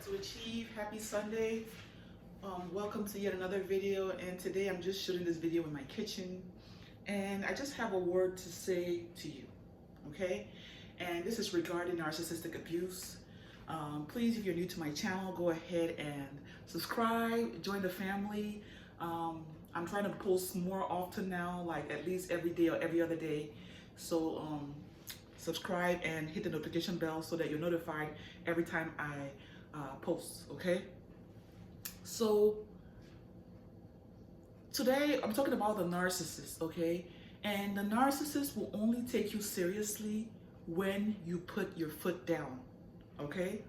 to achieve. Happy Sunday. Welcome to yet another video, and today I'm just shooting this video in my kitchen, and I just have a word to say to you, okay? And this is regarding narcissistic abuse. Please, if you're new to my channel, go ahead and subscribe, join the family. I'm trying to post more often now, like at least every day or every other day. So subscribe and hit the notification bell so that you're notified every time I post, okay? So today I'm talking about the narcissist, okay? And the narcissist will only take you seriously when you put your foot down, okay?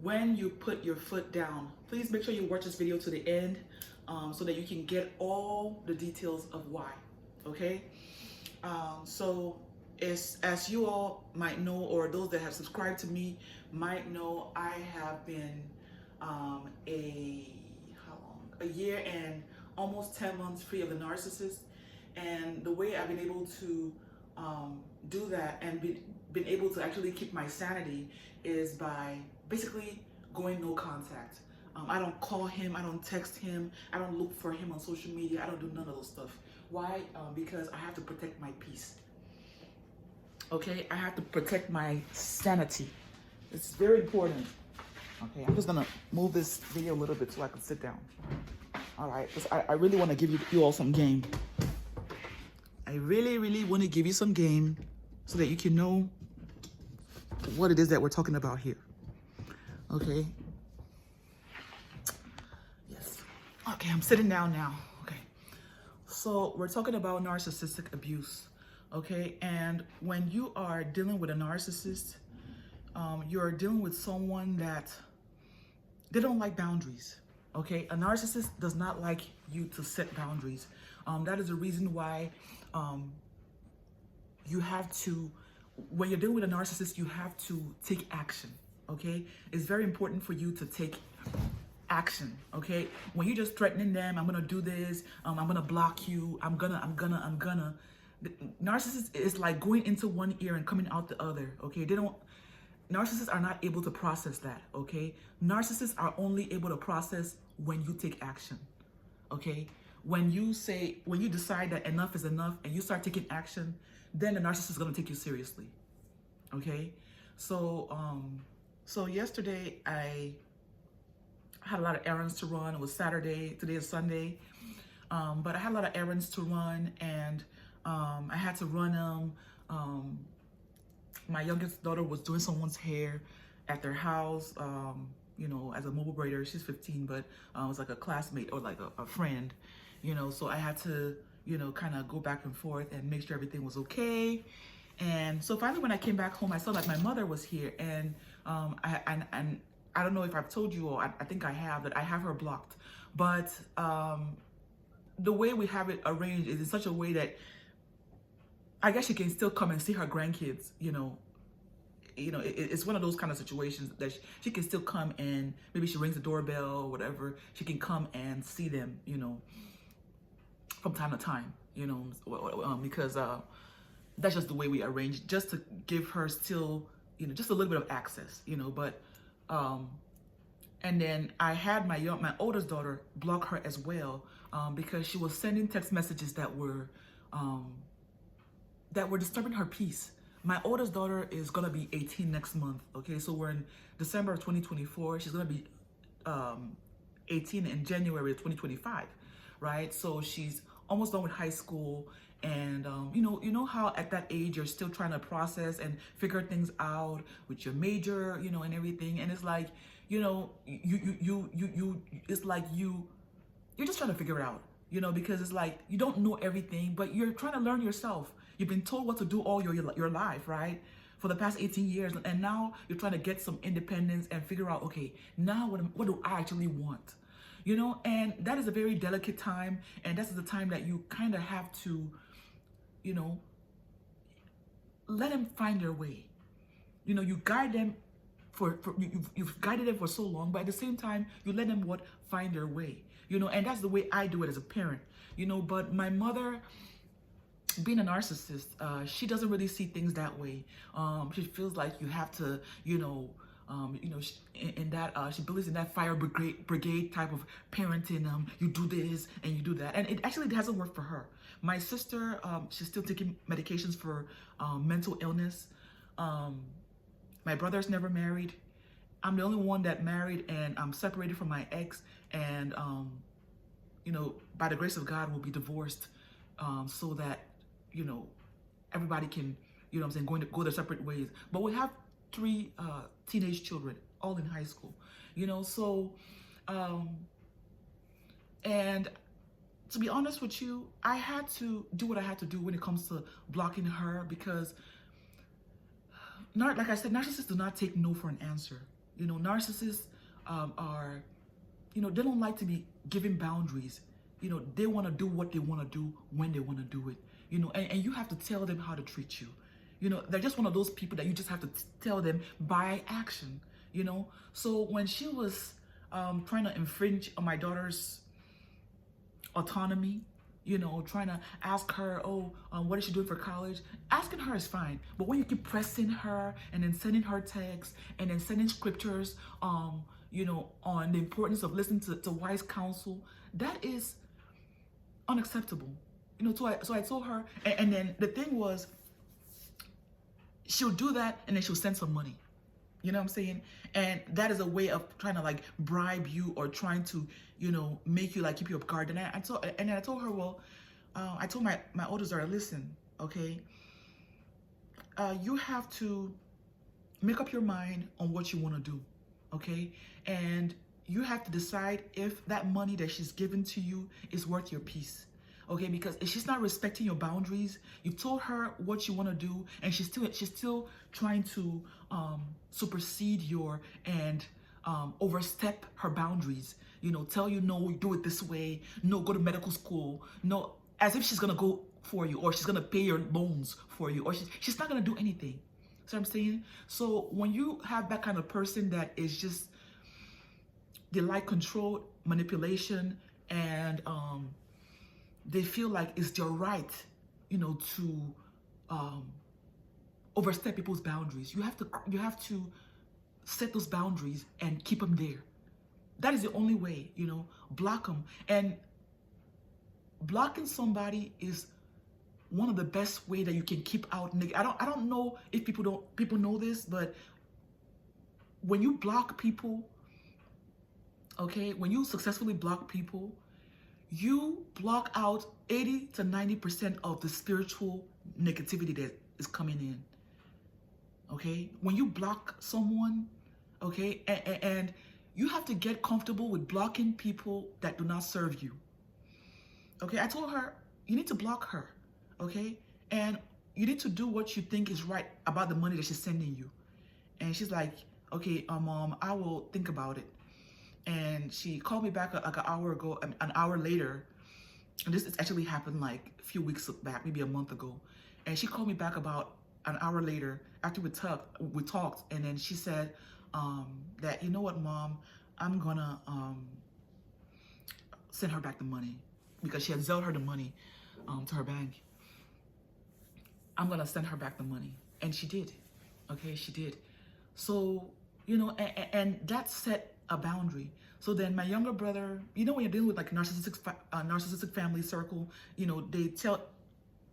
When you put your foot down. Please make sure you watch this video to the end so that you can get all the details of why, okay? So as you all might know, or those that have subscribed to me might know, I have been a year and almost 10 months free of the narcissist. And the way I've been able to do that and been able to actually keep my sanity is by basically going no contact. I don't call him, I don't text him, I don't look for him on social media, I don't do none of those stuff. Why? Because I have to protect my peace. Okay, I have to protect my sanity. It's very important. Okay, I'm just gonna move this video a little bit so I can sit down. All right, because I really want to give you all some game. I really want to give you some game so that you can know what it is that we're talking about here. Okay. Yes. Okay, I'm sitting down now. Okay. So we're talking about narcissistic abuse. Okay, and when you are dealing with a narcissist, you're dealing with someone that they don't like boundaries. Okay, a narcissist does not like you to set boundaries. That is the reason why you have to, when you're dealing with a narcissist, you have to take action. Okay, it's very important for you to take action. Okay, when you're just threatening them, I'm gonna do this, I'm gonna block you, I'm gonna. Narcissists is like going into one ear and coming out the other. Okay, narcissists are not able to process that. Okay, narcissists are only able to process when you take action. Okay, when you decide that enough is enough and you start taking action, then the narcissist is going to take you seriously. Okay, so yesterday I had a lot of errands to run. It was Saturday, today is Sunday, but I had a lot of errands to run, and I had to run them. My youngest daughter was doing someone's hair at their house, you know, as a mobile braider. She's 15, but it was like a classmate or like a friend, you know, so I had to, you know, kind of go back and forth and make sure everything was okay. And so finally, when I came back home, I saw that my mother was here, and I don't know if I've told you, or I think I have, that I have her blocked. But the way we have it arranged is in such a way that I guess she can still come and see her grandkids, you know, it's one of those kind of situations that she can still come, and maybe she rings the doorbell or whatever. She can come and see them, you know, from time to time, you know, because that's just the way we arrange, just to give her still, you know, just a little bit of access, you know. But and then I had my oldest daughter block her as well, because she was sending text messages that were disturbing her peace. My oldest daughter is gonna be 18 next month. Okay, so we're in December of 2024. She's gonna be 18 in January of 2025, right? So she's almost done with high school, and you know how at that age you're still trying to process and figure things out with your major, you know, and everything. And it's like, you know, it's like you're just trying to figure it out, you know, because it's like you don't know everything, but you're trying to learn yourself. You've been told what to do all your life, right? For the past 18 years. And now you're trying to get some independence and figure out, okay, now what do I actually want? You know, and that is a very delicate time. And that's the time that you kind of have to, you know, let them find their way. You know, you guide them you've guided them for so long, but at the same time, you let them find their way. You know, and that's the way I do it as a parent. You know, but my mother, being a narcissist, she doesn't really see things that way. She feels like you have to, you know, in that she believes in that fire brigade type of parenting. You do this and you do that, and it actually hasn't worked for her. My sister, she's still taking medications for mental illness. My brother's never married. I'm the only one that married, and I'm separated from my ex, and by the grace of God, we'll be divorced, so that everybody can, go their separate ways. But we have 3 teenage children, all in high school, so, and to be honest with you, I had to do what I had to do when it comes to blocking her, because, like I said, narcissists do not take no for an answer. Narcissists are, they don't like to be given boundaries. They want to do what they want to do when they want to do it. And you have to tell them how to treat you. They're just one of those people that you just have to tell them by action. So when she was trying to infringe on my daughter's autonomy, trying to ask her, what is she doing for college? Asking her is fine. But when you keep pressing her and then sending her texts and then sending scriptures, on the importance of listening to wise counsel, that is unacceptable. So I told her, and then the thing was, she'll do that and then she'll send some money. You know what I'm saying? And that is a way of trying to like bribe you or trying to, make you like keep you off guard. And I told her, well, I told my oldest daughter, listen, okay, you have to make up your mind on what you want to do, okay? And you have to decide if that money that she's given to you is worth your peace. Okay, because if she's not respecting your boundaries, you told her what you want to do, and she's still trying to supersede your and overstep her boundaries. Tell you no, do it this way. No, go to medical school. No, as if she's gonna go for you, or she's gonna pay your loans for you, or she's not gonna do anything. So I'm saying, so when you have that kind of person that is just, they like control, manipulation, and they feel like it's their right, to overstep people's boundaries. You have to set those boundaries and keep them there. That is the only way, block them. And blocking somebody is one of the best way that you can keep out. I don't know if people know this, but when you block people, okay, when you successfully block people, you block out 80 to 90% of the spiritual negativity that is coming in. Okay? When you block someone, okay, and you have to get comfortable with blocking people that do not serve you. Okay? I told her, you need to block her. Okay? And you need to do what you think is right about the money that she's sending you. And she's like, okay, Mom, I will think about it. And she called me back like an hour ago, an hour later. And this actually happened like a few weeks back, maybe a month ago. And she called me back about an hour later after we talked. And then she said that, you know what, Mom, I'm gonna send her back the money, because she had Zelled her the money to her bank. I'm gonna send her back the money. And she did. Okay, she did. So, and that set a boundary. So then my younger brother, when you're dealing with like a narcissistic family circle, they tell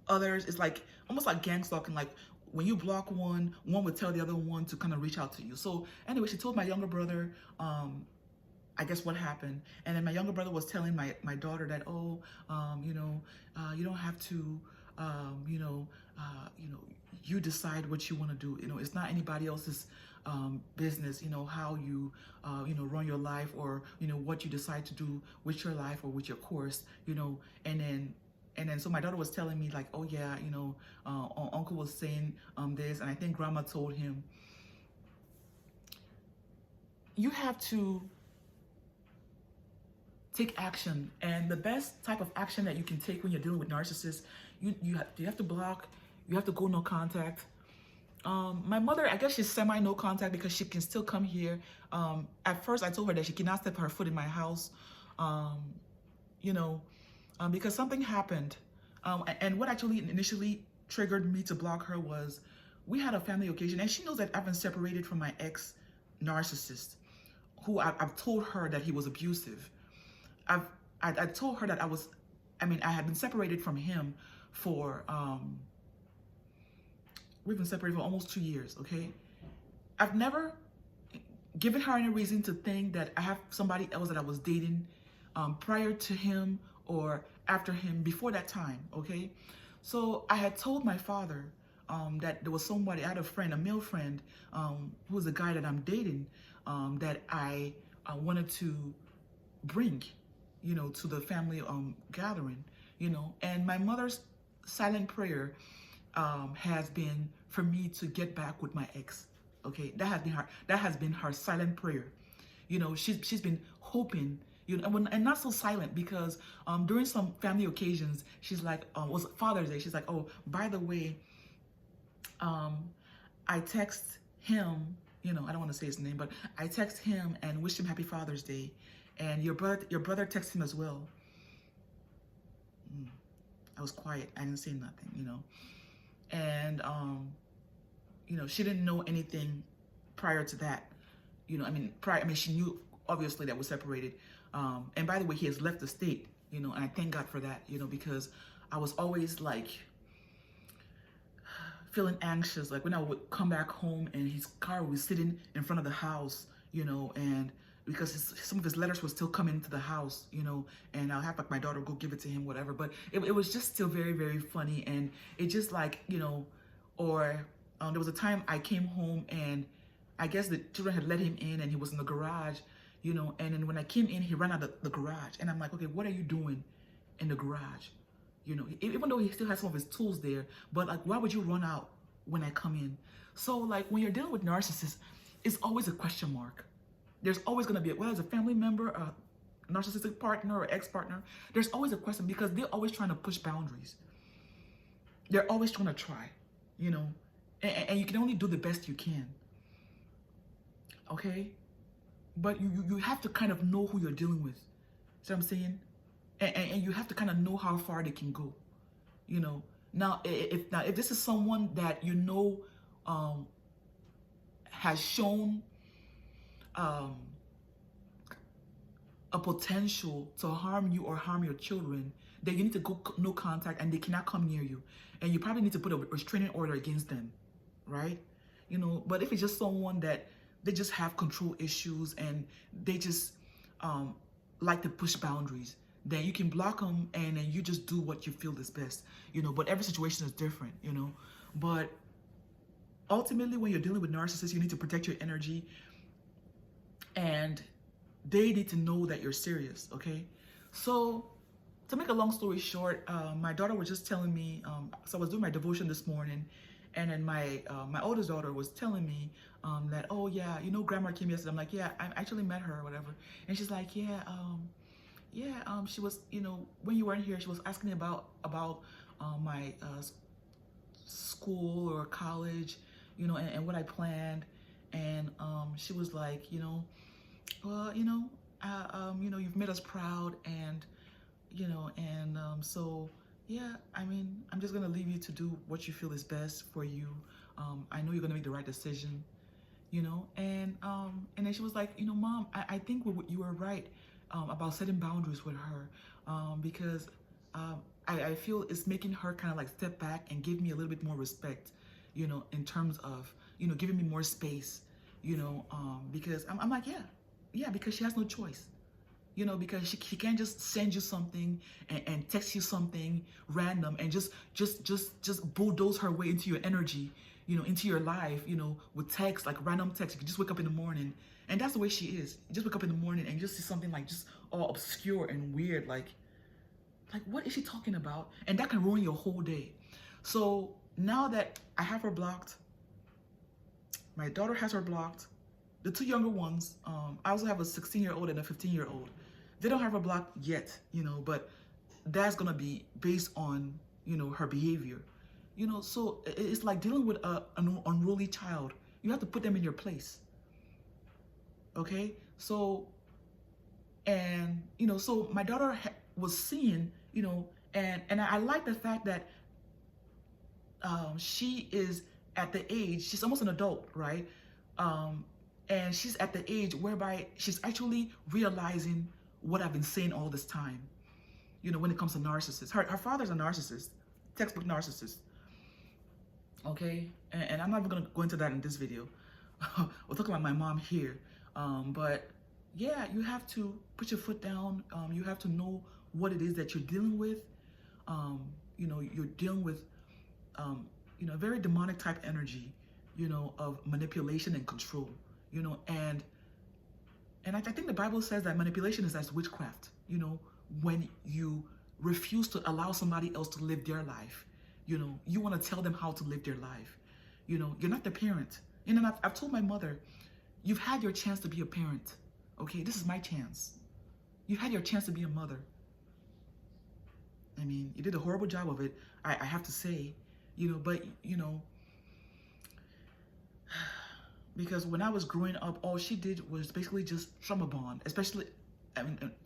others, it's like almost like gang stalking. Like when you block one would tell the other one to kind of reach out to you. So anyway, she told my younger brother, I guess what happened. And then my younger brother was telling my daughter that, you don't have to, you decide what you want to do. It's not anybody else's business, how you, run your life, or, what you decide to do with your life or with your course, and then so my daughter was telling me like, oh yeah, uncle was saying this, and I think grandma told him, you have to take action. And the best type of action that you can take when you're dealing with narcissists, you have to block, you have to go no contact. My mother, I guess she's semi no contact because she can still come here. At first I told her that she cannot step her foot in my house, because something happened. And what actually initially triggered me to block her was, we had a family occasion, and she knows that I've been separated from my ex narcissist who I've told her that he was abusive. I told her that I had been separated from him for, we've been separated for almost 2 years, okay? I've never given her any reason to think that I have somebody else that I was dating prior to him or after him, before that time, okay? So I had told my father that there was somebody, I had a friend, a male friend, who was a guy that I'm dating, that I wanted to bring, to the family gathering, and my mother's silent prayer has been for me to get back with my ex. Okay, that has been her silent prayer. She's been hoping, and not so silent, because during some family occasions, she's like, was Father's Day, she's like, oh, by the way, I text him, I don't want to say his name, but I text him and wish him happy Father's Day, and your brother texted him as well. I was quiet, I didn't say nothing, and she didn't know anything prior to that. She knew obviously that we're separated. And by the way, he has left the state, and I thank God for that, because I was always like feeling anxious, like when I would come back home and his car was sitting in front of the house, and because some of his letters were still coming to the house, and I'll have like my daughter go give it to him, whatever. But it was just still very, very funny. And it just like, or there was a time I came home and I guess the children had let him in and he was in the garage, and then when I came in, he ran out of the garage. And I'm like, okay, what are you doing in the garage? Even though he still has some of his tools there, but like, why would you run out when I come in? So like, when you're dealing with narcissists, it's always a question mark. There's always going to be, whether it's a family member, a narcissistic partner or ex-partner, there's always a question, because they're always trying to push boundaries. They're always trying to try, and you can only do the best you can. Okay? But you have to kind of know who you're dealing with. See what I'm saying? And you have to kind of know how far they can go. Now if this is someone that has shown a potential to harm you or harm your children, then you need to go no contact and they cannot come near you. And you probably need to put a restraining order against them, right? But if it's just someone that they just have control issues and they just like to push boundaries, then you can block them and then you just do what you feel is best, but every situation is different, But ultimately, when you're dealing with narcissists, you need to protect your energy, and they need to know that you're serious, okay? So to make a long story short, my daughter was just telling me, so I was doing my devotion this morning, and then my oldest daughter was telling me that, oh yeah, grandma came yesterday. I'm like, yeah, I actually met her or whatever. And she's like, yeah, she was, when you weren't here, she was asking me about my school or college, and what I planned. And she was like, well, you've made us proud, and so yeah, I'm just gonna leave you to do what you feel is best for you. I know you're gonna make the right decision, and then she was like, Mom, I think you were right about setting boundaries with her, because I feel it's making her kind of like step back and give me a little bit more respect, in terms of, giving me more space, because I'm like, yeah, because she has no choice. Because she can't just send you something and text you something random and just bulldoze her way into your energy, into your life, with text, like random text. You can just wake up in the morning, and that's the way she is. You just wake up in the morning and you just see something like just all obscure and weird, like what is she talking about? And that can ruin your whole day. So now that I have her blocked, my daughter has her blocked, the two younger ones, I also have a 16-year-old and a 15-year-old. They don't have her blocked yet, but that's gonna be based on, her behavior. So it's like dealing with an unruly child. You have to put them in your place. Okay? So, and, so my daughter was seeing, and I like the fact that she is at the age, she's almost an adult, right? And she's at the age whereby she's actually realizing what I've been saying all this time, when it comes to narcissists. Her father's a narcissist, textbook narcissist. Okay, and I'm not even gonna go into that in this video. We'll talk about my mom here. But yeah, you have to put your foot down. You have to know what it is that you're dealing with. You're dealing with, very demonic type energy, of manipulation and control, and I think the Bible says that manipulation is as witchcraft, when you refuse to allow somebody else to live their life. You want to tell them how to live their life. You're not the parent. And I've told my mother, you've had your chance to be a parent. Okay, this is my chance. You had your chance to be a mother. I mean, you did a horrible job of it, I have to say, but, because when I was growing up, all she did was basically just trauma bond, especially,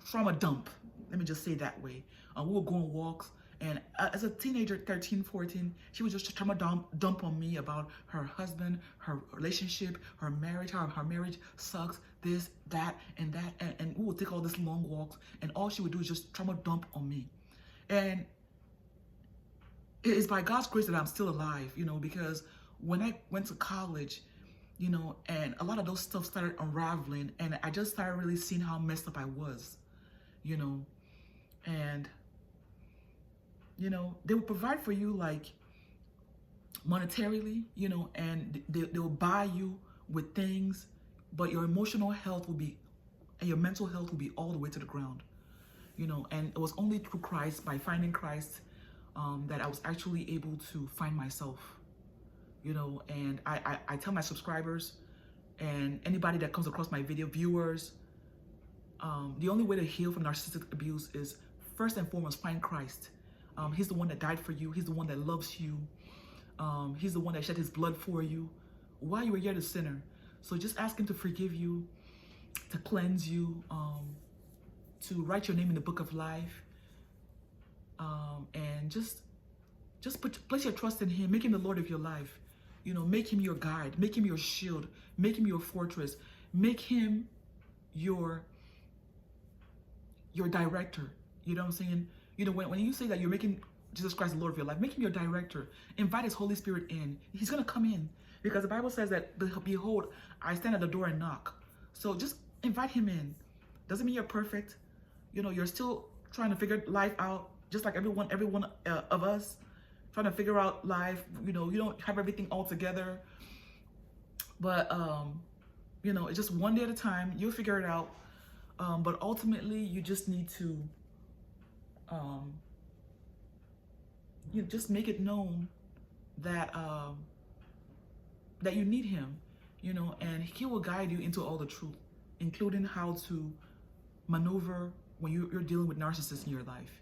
trauma dump. Let me just say it that way. We would go on walks, and as a teenager, 13, 14, she would just trauma dump on me about her husband, her relationship, her marriage, how her marriage sucks, this, that, and that, and we would take all these long walks, and all she would do is just trauma dump on me. And it is by God's grace that I'm still alive, because when I went to college, and a lot of those stuff started unraveling, and I just started really seeing how messed up I was, and, they will provide for you, like, monetarily, and they will buy you with things, but your emotional health will be, and your mental health will be all the way to the ground, and it was only through Christ, by finding Christ, that I was actually able to find myself, and I tell my subscribers and anybody that comes across my video, viewers, the only way to heal from narcissistic abuse is first and foremost, find Christ. He's the one that died for you. He's the one that loves you. He's the one that shed his blood for you while you were yet a sinner. So just ask him to forgive you, to cleanse you, to write your name in the book of life, and just place your trust in him. Make him the Lord of your life. Make him your guide. Make him your shield. Make him your fortress. Make him your director. You know what I'm saying? When you say that you're making Jesus Christ the Lord of your life, make him your director. Invite his Holy Spirit in. He's going to come in, because the Bible says that, behold, I stand at the door and knock. So just invite him in. Doesn't mean you're perfect. You're still trying to figure life out, just like every one of us, trying to figure out life. You don't have everything all together, but it's just one day at a time. You'll figure it out. But ultimately, you just need to just make it known that that you need him, and he will guide you into all the truth, including how to maneuver when you're dealing with narcissists in your life,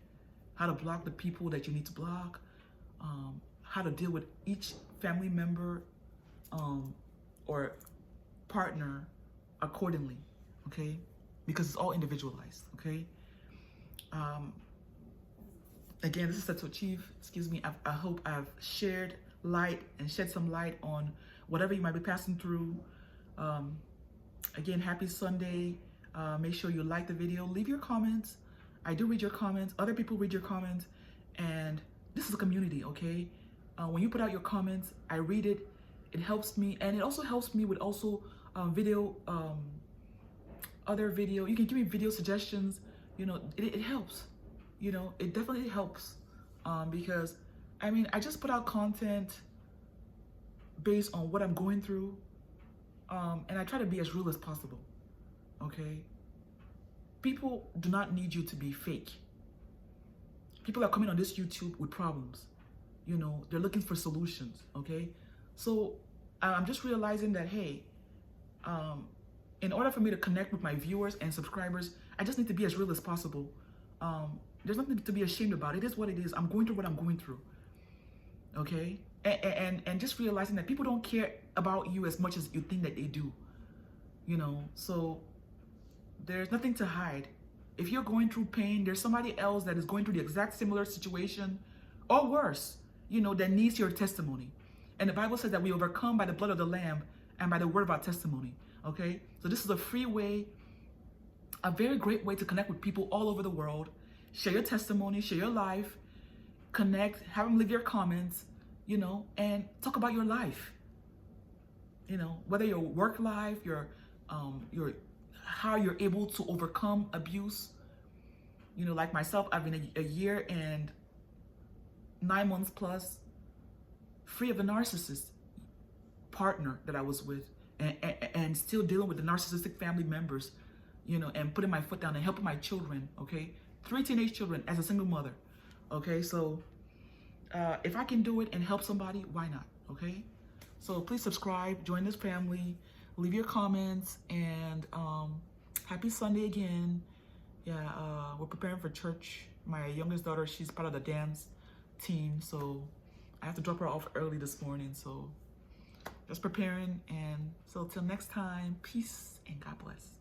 how to block the people that you need to block, how to deal with each family member or partner accordingly, okay? Because it's all individualized, okay? Again, this is Set to Achieve. Excuse me. I hope I've shared light and shed some light on whatever you might be passing through. Again, happy Sunday. Make sure you like the video. Leave your comments. I do read your comments. Other people read your comments. And this is a community, okay? When you put out your comments, I read it. It helps me. And it also helps me with also other video. You can give me video suggestions. It helps. It definitely helps, because I just put out content based on what I'm going through, and I try to be as real as possible, okay? People do not need you to be fake. People are coming on this YouTube with problems, they're looking for solutions, okay? So I'm just realizing that, hey, in order for me to connect with my viewers and subscribers, I just need to be as real as possible. There's nothing to be ashamed about. It is what it is. I'm going through what I'm going through. Okay? And just realizing that people don't care about you as much as you think that they do. So there's nothing to hide. If you're going through pain, there's somebody else that is going through the exact similar situation or worse, that needs your testimony. And the Bible says that we overcome by the blood of the Lamb and by the word of our testimony. okay? So this is a free way, a very great way to connect with people all over the world. Share your testimony, share your life, connect, have them leave your comments, you know, and talk about your life. You know, whether your work life, your how you're able to overcome abuse. You know, like myself, I've been a year and 9 months plus free of the narcissist partner that I was with, and still dealing with the narcissistic family members, you know, and putting my foot down and helping my children, okay? 3 teenage children as a single mother, okay? So if I can do it and help somebody, why not, okay? So please subscribe, join this family, leave your comments, and happy Sunday again. Yeah, we're preparing for church. My youngest daughter, she's part of the dance team, so I have to drop her off early this morning, so just preparing. And so till next time, peace and God bless.